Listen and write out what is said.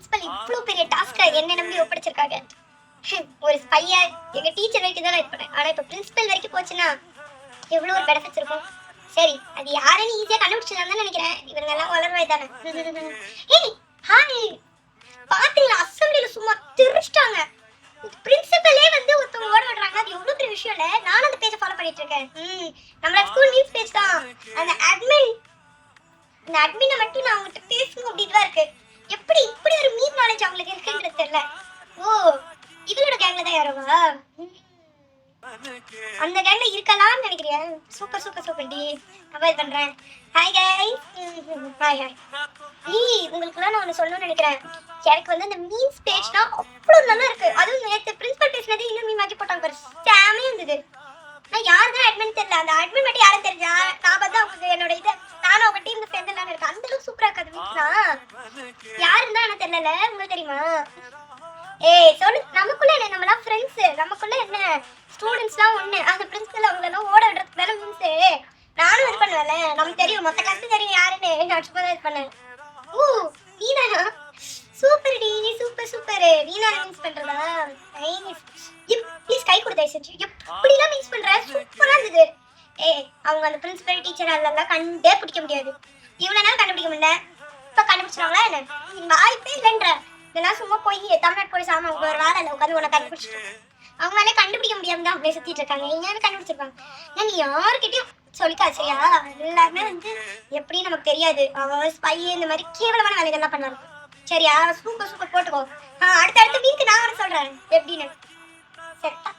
Principal இவ்வளவு பெரிய டாஸ்கை என்ன நம்பி ஒப்படைச்சிருக்காங்க. ஒரு ஸ்பைய எங்க டீச்சர் வரைக்கும் தான் இது பண்ணேன். ஆனா இப்ப பிரின்சிபல் வரைக்கும் போச்சுன்னா எவ்வளவு ஒரு பெனிஃபிட்ஸ் இருக்கும். சரி, அது யாருன்னு ஈஸியா கண்டுபிடிச்சிடலாம் நினைக்கிறேன். இவங்க எல்லாம் வளர்வாய் தானே. ஏய் ஹாய், பாத்தீங்களா அசம்பிளில சும்மா தெரிச்சிட்டாங்க. பிரின்சிபலே வந்து ஒருத்தவங்க ஓட விடுறாங்க. அது எவ்வளவு பெரிய விஷயம் இல்ல. நானும் அந்த பேஜை ஃபாலோ பண்ணிட்டு இருக்கேன். நம்ம ஸ்கூல் நியூஸ் பேஜ் தான். அந்த அட்மினை மட்டும் நான் அவங்ககிட்ட பேசணும் அப்படின்னு தான் இருக்கு. எப்படி இப்படி ஒரு மீன் நாலேஜ் அவங்களுக்கு இருக்குன்றது தெரியல. ஓ, இவளோட கேங்ல தான் யாரோவா? அந்த கேங்ல இருக்கலாம்னு நினைக்கிறியா? சூப்பர் சூப்பர் சூப்பர் டி. அவாய்ட் பண்றேன். Hi guys. Hi hi. உங்களுக்குலாம் நான் ஒன்று சொல்லணும்னு நினைக்கிறேன். எனக்கு வந்து அந்த மீன்ஸ் பேஜ்னா அவ்வளோ நல்லா இருக்கு. அதுவும் நேற்று பிரின்சிபல் பேசினது இன்னும் மீன் மாக்கி போட்டாங்க பாரு. சாமே இருந்தது. நான் யார் தான் அட்மின் தெரியல. அந்த அட்மின் மட்டும் யாரும் தெரிஞ்சா நான் வந்து அவங்களுக்கு என்னோட இதை நானும் அவங்க டீம்ல சேர்ந்துடலான்னு இருக்கேன். அந்த அளவுக்கு சூப்பரா இருக்காது மீன்ஸ்னா. யாருன்னு தான் எனக்கு தெரியல. உங்களுக்கு தெரியுமா? ஏய் சொல்லு, நமக்குள்ள என்ன, நம்மளாம் ஃப்ரெண்ட்ஸ். நமக்குள்ள என்ன, ஸ்டூடெண்ட்ஸ்லாம் ஒண்ணு. அந்த பிரின்சிபல் அவங்க எல்லாம் ஓட விடுறதுக்கு வேலை மீன்ஸ் நானும் இது பண்ணுவேன்ல. நமக்கு தெரியும், மொத்த கிளாஸ் தெரியும் யாருன்னு. நான் சும்மா தான் இது பண்ணேன். ஓ நீனா? சூப்பர் டி, சூப்பர் சூப்பர். நீனா மீன்ஸ் பண்றதா? ப்ளீஸ் கை கொடுத்தா செஞ்சு. எப்படிலாம் மீன்ஸ் பண்ற? சூப்பரா இருந்தது. ஏய் அவங்க அந்த பிரின்சிபல் டீச்சர் அதெல்லாம் கண்டே பிடிக்க முடியாது. இவ்வளவு நாள் கண்டுபிடிக்க முடியல. இப்ப கண்டுபிடிச்சிருவாங்களா என்ன? வாய்ப்பே இல்லைன்ற. இதெல்லாம் சும்மா போய் தமிழ்நாட்டு போலீஸ் ஆமா அவங்க ஒரு வேலை இல்லை உட்காந்து உன்னை கண்டுபிடிச்சிட்டு அவங்களாலே கண்டுபிடிக்க முடியாம தான் அப்படியே சுத்திட்டு இருக்காங்க. எங்கேயாவது கண்டுபிடிச்சிருப்பாங்க. நீ யாருக்கிட்டையும் சொல்லிக்கா சரியா? எல்லாருமே வந்து எப்படி நமக்கு தெரியாது. அவன் ஸ்பை இந்த மாதிரி கேவலமான வேலைகள்லாம் பண்ணாரு. சரியா? சூப்பர் சூப்பர் போட்டுக்கோ. அடுத்த வீக்கு நான் சொல்றேன் எப்படின்னு. செட்டா